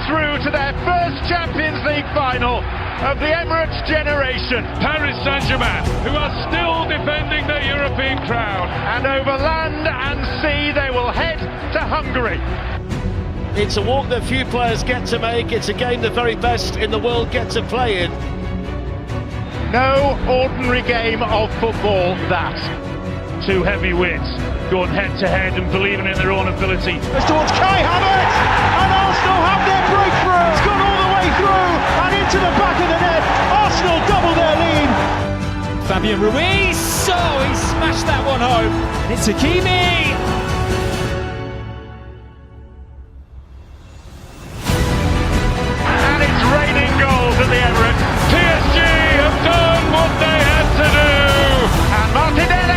through to their first Champions League final of the Emirates generation. Paris Saint-Germain, who are still defending their European crown. And over land and sea they will head to Hungary. It's a walk that few players get to make. It's a game the very best in the world get to play in. No ordinary game of football, that. Two heavyweights going head to head and believing in their own ability. It's towards Kai Havertz, and Arsenal have their breakthrough. It's gone all the way through and into the back of the net. Arsenal double their lead. Fabian Ruiz, he smashed that one home. It's Hakimi. And it's raining goals at the Emirates. PSG have done what they had to do. And Martinelli!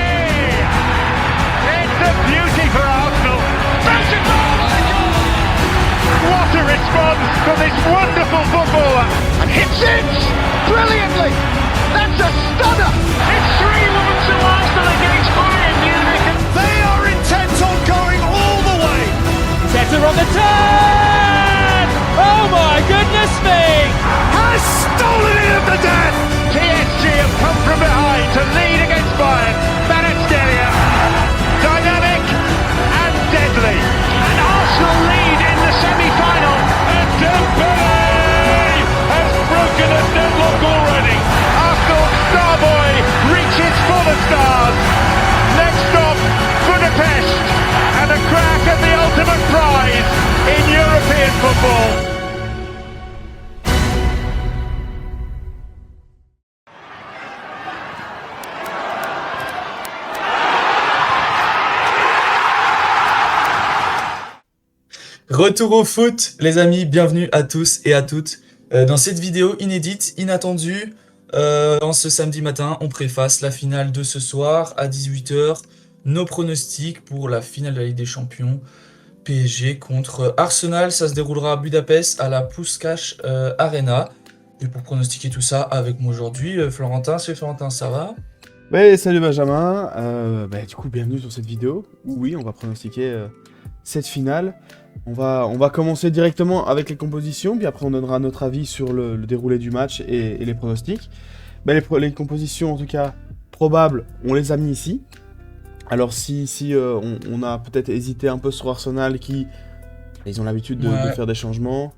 It's a beauty for Arsenal. What a response from this wonderful footballer. And hits it brilliantly. That's a stunner. It's 3-1 to Arsenal against Bayern Munich. They are intent on going all the way. Setter on the turn. Oh my goodness me. Has stolen it at the death. PSG have come from behind to lead against Bayern. Kvaratskhelia, dynamic and deadly. And Arsenal lead in the semi-final. And Dembele has broken a deadlock already. Arsenal star boy reaches for the stars. Next stop, Budapest. And a crack at the ultimate prize in European football. Retour au foot, les amis, bienvenue à tous et à toutes. Dans cette vidéo inédite, inattendue, en ce samedi matin, on préface la finale de ce soir à 18 h. Nos pronostics pour la finale de la Ligue des Champions, PSG contre Arsenal. Ça se déroulera à Budapest, à la Puskás Arena. Et pour pronostiquer tout ça avec moi aujourd'hui, Florentin. Salut Florentin, ça va? Ouais, salut Benjamin. Du coup, bienvenue sur cette vidéo où oui, on va pronostiquer cette finale. On va commencer directement avec les compositions, puis après on donnera notre avis sur le déroulé du match et les pronostics. Les compositions en tout cas probables, on les a mis ici. Alors si on a peut-être hésité un peu sur Arsenal ils ont l'habitude de faire des changements.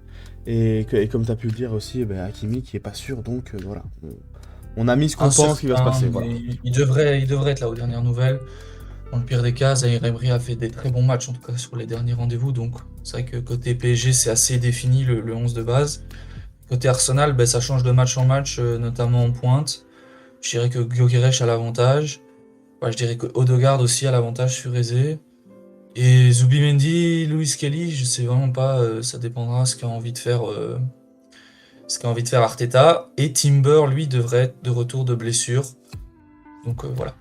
Et comme tu as pu le dire aussi, Hakimi qui est pas sûr, donc voilà. On a mis ce qu'on pense qui va se passer. Voilà. Il devrait être là aux dernières nouvelles. Dans le pire des cas, Zaïre Emery a fait des très bons matchs, en tout cas sur les derniers rendez-vous. Donc c'est vrai que côté PSG, c'est assez défini le 11 de base. Côté Arsenal, ça change de match en match, notamment en pointe. Je dirais que Gyökeres a l'avantage. Je dirais que Odegaard aussi a l'avantage sur Eze. Et Zubimendi, Luis Kelly, je sais vraiment pas, ça dépendra de ce qu'a envie de faire Arteta. Et Timber, lui, devrait être de retour de blessure. Donc voilà.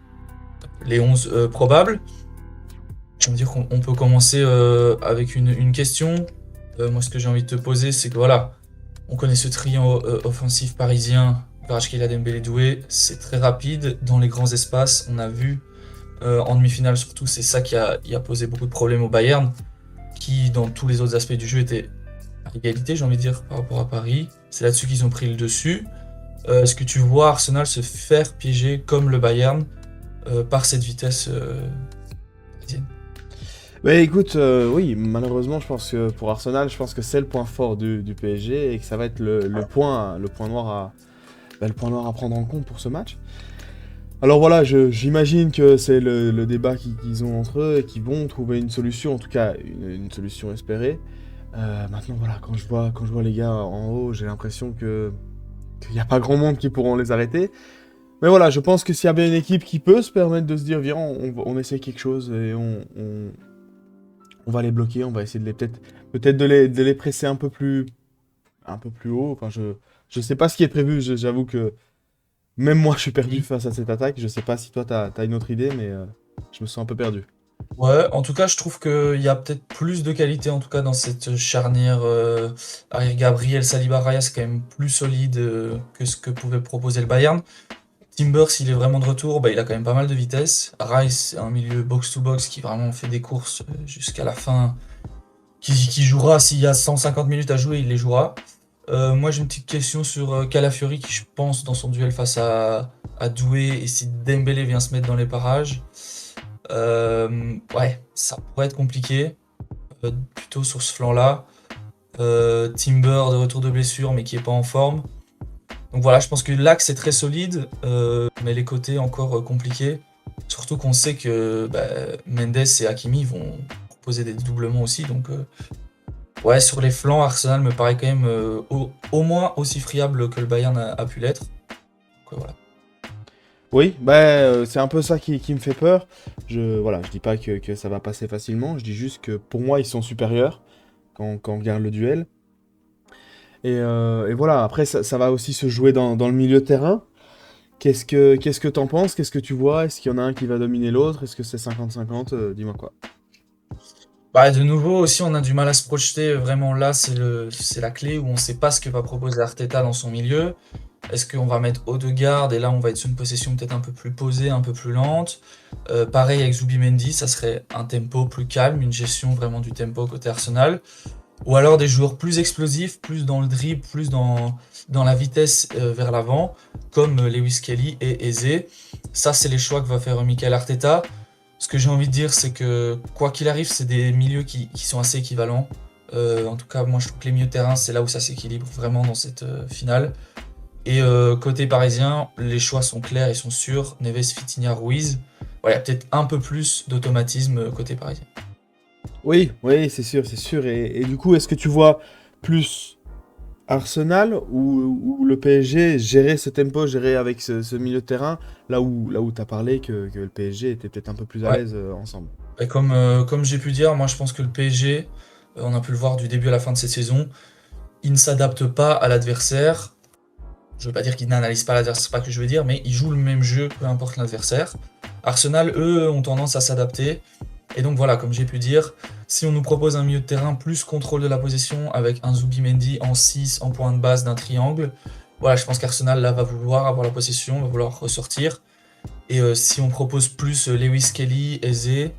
Les 11 probables. Je veux dire qu'on peut commencer avec une question. Moi, ce que j'ai envie de te poser, c'est que voilà, on connaît ce trio offensif parisien, Kvaratskhelia, Dembélé, Doué. C'est très rapide dans les grands espaces. On a vu en demi-finale surtout, c'est ça qui a posé beaucoup de problèmes au Bayern, qui dans tous les autres aspects du jeu était à égalité, j'ai envie de dire, par rapport à Paris. C'est là-dessus qu'ils ont pris le dessus. Est-ce que tu vois Arsenal se faire piéger comme le Bayern par cette vitesse parisienne? Écoute, oui, malheureusement, je pense que pour Arsenal, je pense que c'est le point fort du PSG et que ça va être le point noir à prendre en compte pour ce match. Alors voilà, j'imagine que c'est le débat qu'ils ont entre eux et qu'ils vont trouver une solution, en tout cas une solution espérée. Maintenant, voilà, quand je vois les gars en haut, j'ai l'impression qu'il n'y a pas grand monde qui pourront les arrêter. Mais voilà, je pense que s'il y a bien une équipe qui peut se permettre de se dire, viens, on essaie quelque chose et on va les bloquer, on va essayer de peut-être de les presser un peu plus haut. Enfin, je sais pas ce qui est prévu, j'avoue que même moi je suis perdu face à cette attaque. Je sais pas si toi t'as une autre idée, mais je me sens un peu perdu. Ouais, en tout cas, je trouve qu'il y a peut-être plus de qualité, en tout cas, dans cette charnière arrière Gabriel Saliba Raya, c'est quand même plus solide que ce que pouvait proposer le Bayern. Timber, s'il est vraiment de retour, il a quand même pas mal de vitesse. Rice, c'est un milieu box-to-box qui vraiment fait des courses jusqu'à la fin qui jouera s'il y a 150 minutes à jouer, il les jouera. Moi, j'ai une petite question sur Calafiori qui, je pense, dans son duel face à Doué, et si Dembélé vient se mettre dans les parages, ouais, ça pourrait être compliqué, plutôt sur ce flanc-là. Timber de retour de blessure, mais qui est pas en forme. Donc voilà, je pense que l'axe est très solide, mais les côtés encore compliqués. Surtout qu'on sait que Mendes et Hakimi vont proposer des doublements aussi, donc ouais, sur les flancs, Arsenal me paraît quand même au moins aussi friable que le Bayern a pu l'être. Donc voilà. Oui, c'est un peu ça qui me fait peur. Je dis pas que ça va passer facilement, je dis juste que pour moi, ils sont supérieurs quand on regarde le duel. Et voilà, après, ça va aussi se jouer dans le milieu de terrain. Qu'est-ce que t'en penses? Qu'est-ce que tu vois? Est-ce qu'il y en a un qui va dominer l'autre? Est-ce que c'est 50-50? Dis-moi quoi. De nouveau aussi, on a du mal à se projeter. Vraiment là, c'est la clé où on ne sait pas ce que va proposer Arteta dans son milieu. Est-ce qu'on va mettre Odegaard et là on va être sur une possession peut-être un peu plus posée, un peu plus lente. Pareil avec Zubimendi, ça serait un tempo plus calme, une gestion vraiment du tempo côté Arsenal. Ou alors des joueurs plus explosifs, plus dans le dribble, plus dans la vitesse vers l'avant, comme Lewis Kelly et Eze. Ça, c'est les choix que va faire Mikel Arteta. Ce que j'ai envie de dire, c'est que quoi qu'il arrive, c'est des milieux qui sont assez équivalents. En tout cas, moi je trouve que les milieux de terrain, c'est là où ça s'équilibre vraiment dans cette finale. Et côté parisien, les choix sont clairs et sont sûrs. Neves, Vitinha, Ruiz. Voilà, peut-être un peu plus d'automatisme côté parisien. Oui, c'est sûr. Et du coup, est-ce que tu vois plus Arsenal ou le PSG gérer ce tempo, gérer avec ce milieu de terrain, là où tu as parlé que le PSG était peut-être un peu plus à l'aise ensemble? Et comme j'ai pu dire, moi je pense que le PSG, on a pu le voir du début à la fin de cette saison, il ne s'adapte pas à l'adversaire. Je veux pas dire qu'il n'analyse pas l'adversaire, c'est pas ce que je veux dire, mais il joue le même jeu, peu importe l'adversaire. Arsenal, eux, ont tendance à s'adapter. Et donc voilà, comme j'ai pu dire, si on nous propose un milieu de terrain plus contrôle de la possession avec un Zubimendi en 6, en point de base d'un triangle, voilà, je pense qu'Arsenal là va vouloir avoir la possession, va vouloir ressortir. Et si on propose plus Lewis Kelly, Eze,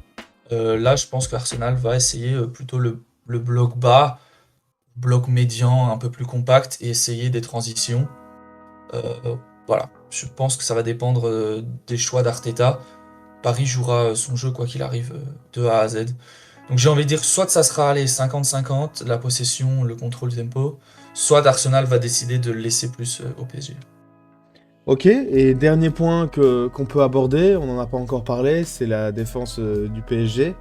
là je pense qu'Arsenal va essayer plutôt le bloc bas, bloc médian un peu plus compact et essayer des transitions. Voilà, je pense que ça va dépendre des choix d'Arteta. Paris jouera son jeu quoi qu'il arrive de A à Z. Donc j'ai envie de dire soit ça sera 50-50, la possession, le contrôle du tempo, soit Arsenal va décider de le laisser plus au PSG. Ok, et dernier point qu'on peut aborder, on n'en a pas encore parlé, c'est la défense du PSG.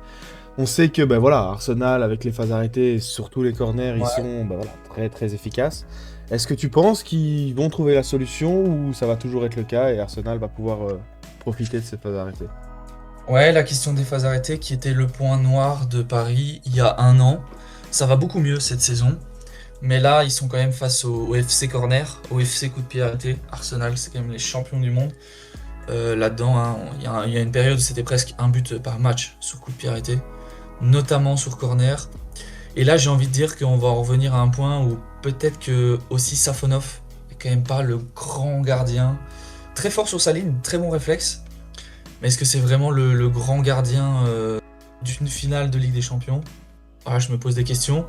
On sait que Arsenal, avec les phases arrêtées et surtout les corners, ils sont très très efficaces. Est-ce que tu penses qu'ils vont trouver la solution ou ça va toujours être le cas et Arsenal va pouvoir profiter de ces phases arrêtées? Ouais, la question des phases arrêtées qui était le point noir de Paris il y a un an, ça va beaucoup mieux cette saison. Mais là, ils sont quand même face au FC Corner, au FC coup de pied arrêté. Arsenal, c'est quand même les champions du monde. Là-dedans, il y a une période où c'était presque un but par match sur coup de pied arrêté, notamment sur corner. Et là, j'ai envie de dire qu'on va en revenir à un point où peut-être que aussi Safonov n'est quand même pas le grand gardien. Très fort sur sa ligne, très bon réflexe. Mais est-ce que c'est vraiment le grand gardien d'une finale de Ligue des Champions? Voilà, je me pose des questions.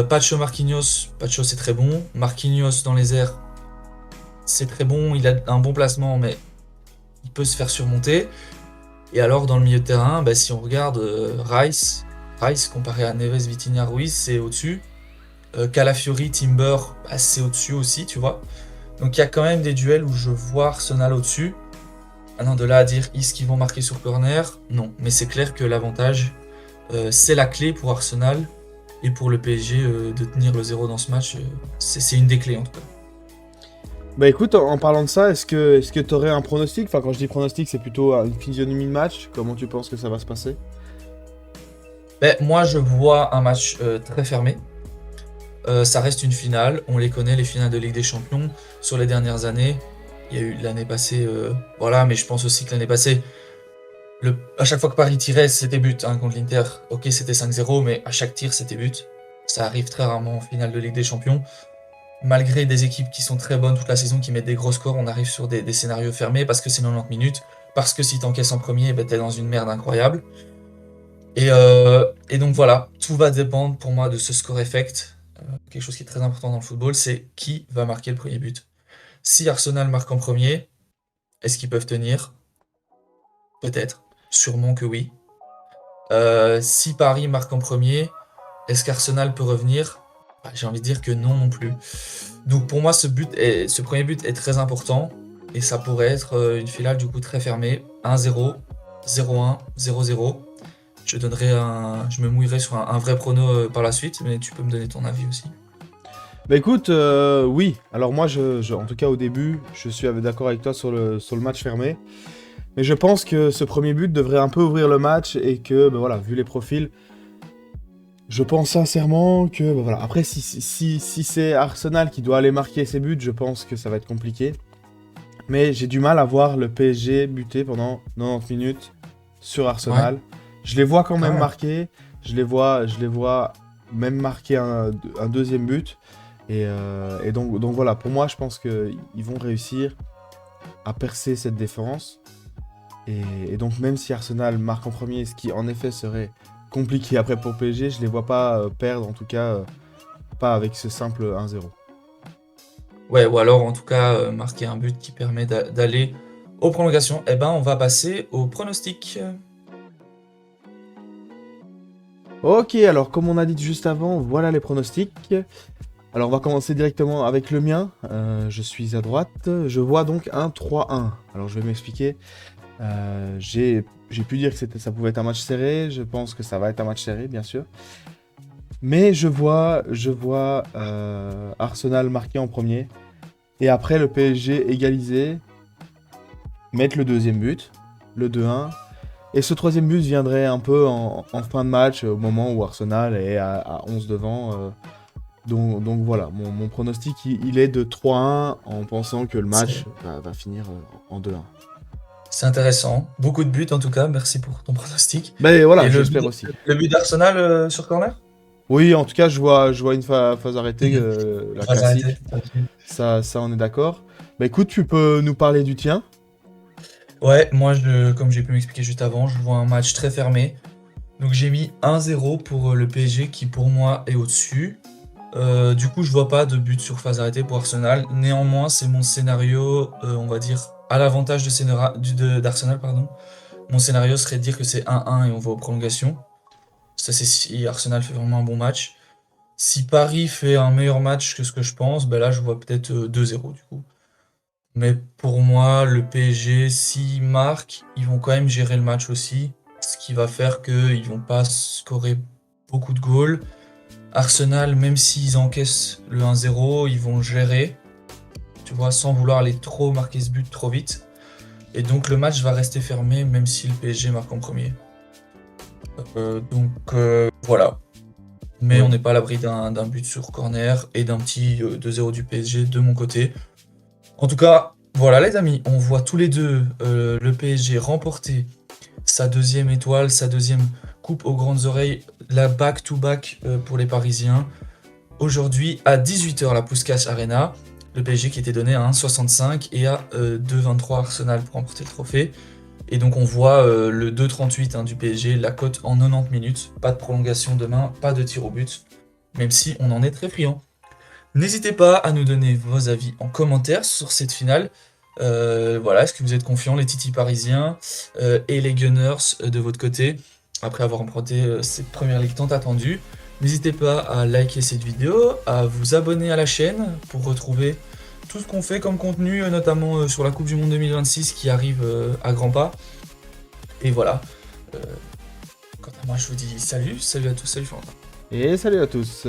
Pacho Marquinhos, Pacho c'est très bon. Marquinhos dans les airs, c'est très bon. Il a un bon placement, mais il peut se faire surmonter. Et alors dans le milieu de terrain, si on regarde Rice comparé à Neves, Vitinha, Ruiz, c'est au-dessus. Calafiori, Timber, c'est au-dessus aussi, tu vois. Donc il y a quand même des duels où je vois Arsenal au-dessus. Maintenant de là à dire est-ce qu'ils vont marquer sur corner, non. Mais c'est clair que l'avantage, c'est la clé pour Arsenal. Et pour le PSG, de tenir le 0 dans ce match, c'est une des clés en tout cas. Écoute, en parlant de ça, est-ce que tu aurais un pronostic? Enfin, quand je dis pronostic, c'est plutôt une physionomie de match. Comment tu penses que ça va se passer? Moi, je vois un match très fermé. Ça reste une finale. On les connaît, les finales de Ligue des Champions. Sur les dernières années, il y a eu l'année passée, mais je pense aussi que l'année passée, à chaque fois que Paris tirait, c'était but contre l'Inter. Ok, c'était 5-0, mais à chaque tir, c'était but. Ça arrive très rarement en finale de Ligue des Champions. Malgré des équipes qui sont très bonnes toute la saison, qui mettent des gros scores, on arrive sur des scénarios fermés parce que c'est 90 minutes. Parce que si t'encaisses en premier, t'es dans une merde incroyable. Et donc voilà, tout va dépendre pour moi de ce score effect. Quelque chose qui est très important dans le football, c'est qui va marquer le premier but. Si Arsenal marque en premier, est-ce qu'ils peuvent tenir? Peut-être, sûrement que oui. Si Paris marque en premier, est-ce qu'Arsenal peut revenir? J'ai envie de dire que non non plus. Donc pour moi, ce premier but est très important et ça pourrait être une finale du coup très fermée. 1-0, 0-1, 0-0. Je me mouillerai sur un vrai prono par la suite, mais tu peux me donner ton avis aussi. Bah écoute, oui. Alors moi, en tout cas au début, je suis d'accord avec toi sur le match fermé. Mais je pense que ce premier but devrait un peu ouvrir le match et que, bah voilà, vu les profils, je pense sincèrement que, bah voilà. Après, si c'est Arsenal qui doit aller marquer ses buts, je pense que ça va être compliqué. Mais j'ai du mal à voir le PSG buter pendant 90 minutes sur Arsenal. Ouais. Je les vois quand même marquer. Je les vois même marquer un deuxième but. Et donc voilà, pour moi, je pense qu'ils vont réussir à percer cette défense. Et donc même si Arsenal marque en premier, ce qui en effet serait compliqué après pour PSG, je les vois pas perdre, en tout cas pas avec ce simple 1-0. Ouais, ou alors en tout cas marquer un but qui permet d'aller aux prolongations. Eh ben on va passer au pronostic. Ok, alors comme on a dit juste avant, voilà les pronostics. Alors on va commencer directement avec le mien. Je suis à droite. Je vois donc un 3-1. Alors je vais m'expliquer. J'ai pu dire que ça pouvait être un match serré. Je pense que ça va être un match serré, bien sûr. Mais je vois Arsenal marquer en premier. Et après le PSG égaliser, mettre le deuxième but, le 2-1. Et ce troisième but viendrait un peu en fin de match, au moment où Arsenal est à 11 devant. Donc voilà, mon pronostic il est de 3-1 en pensant que le match va finir en 2-1. C'est intéressant, beaucoup de buts en tout cas, merci pour ton pronostic. Ben voilà, j'espère aussi. Le but d'Arsenal sur corner? Oui, en tout cas, je vois une phase arrêtée, la classique. Ça, on est d'accord. Bah écoute, tu peux nous parler du tien? Ouais, moi, comme j'ai pu m'expliquer juste avant, je vois un match très fermé. Donc j'ai mis 1-0 pour le PSG qui pour moi est au-dessus. Du coup, je vois pas de but sur phase arrêtée pour Arsenal. Néanmoins, c'est mon scénario, on va dire, à l'avantage d'Arsenal, pardon. Mon scénario serait de dire que c'est 1-1 et on va aux prolongations. Ça, c'est si Arsenal fait vraiment un bon match. Si Paris fait un meilleur match que ce que je pense, ben là, je vois peut-être 2-0 du coup. Mais pour moi, le PSG, s'ils marquent, ils vont quand même gérer le match aussi. Ce qui va faire qu'ils vont pas scorer beaucoup de goals. Arsenal, même s'ils encaissent le 1-0, ils vont gérer, tu vois, sans vouloir aller trop marquer ce but trop vite. Et donc le match va rester fermé, même si le PSG marque en premier. Voilà. Mais on n'est pas à l'abri d'un but sur corner et d'un petit 2-0 du PSG de mon côté. En tout cas, voilà les amis, on voit tous les deux le PSG remporter sa deuxième étoile, sa deuxième coupe aux grandes oreilles, la back-to-back pour les Parisiens. Aujourd'hui, à 18h, la Puskás Arena, le PSG qui était donné à 1,65 et à 2,23 Arsenal pour remporter le trophée. Et donc on voit le 2,38 du PSG, la cote en 90 minutes. Pas de prolongation demain, pas de tir au but, même si on en est très friand. N'hésitez pas à nous donner vos avis en commentaire sur cette finale. Voilà, est-ce que vous êtes confiants, les Titi parisiens et les Gunners de votre côté, après avoir remporté cette première ligue tant attendue. N'hésitez pas à liker cette vidéo, à vous abonner à la chaîne pour retrouver tout ce qu'on fait comme contenu, notamment sur la Coupe du Monde 2026 qui arrive à grands pas. Et voilà. Quant à moi, je vous dis salut à tous, salut Florentin. Et salut à tous.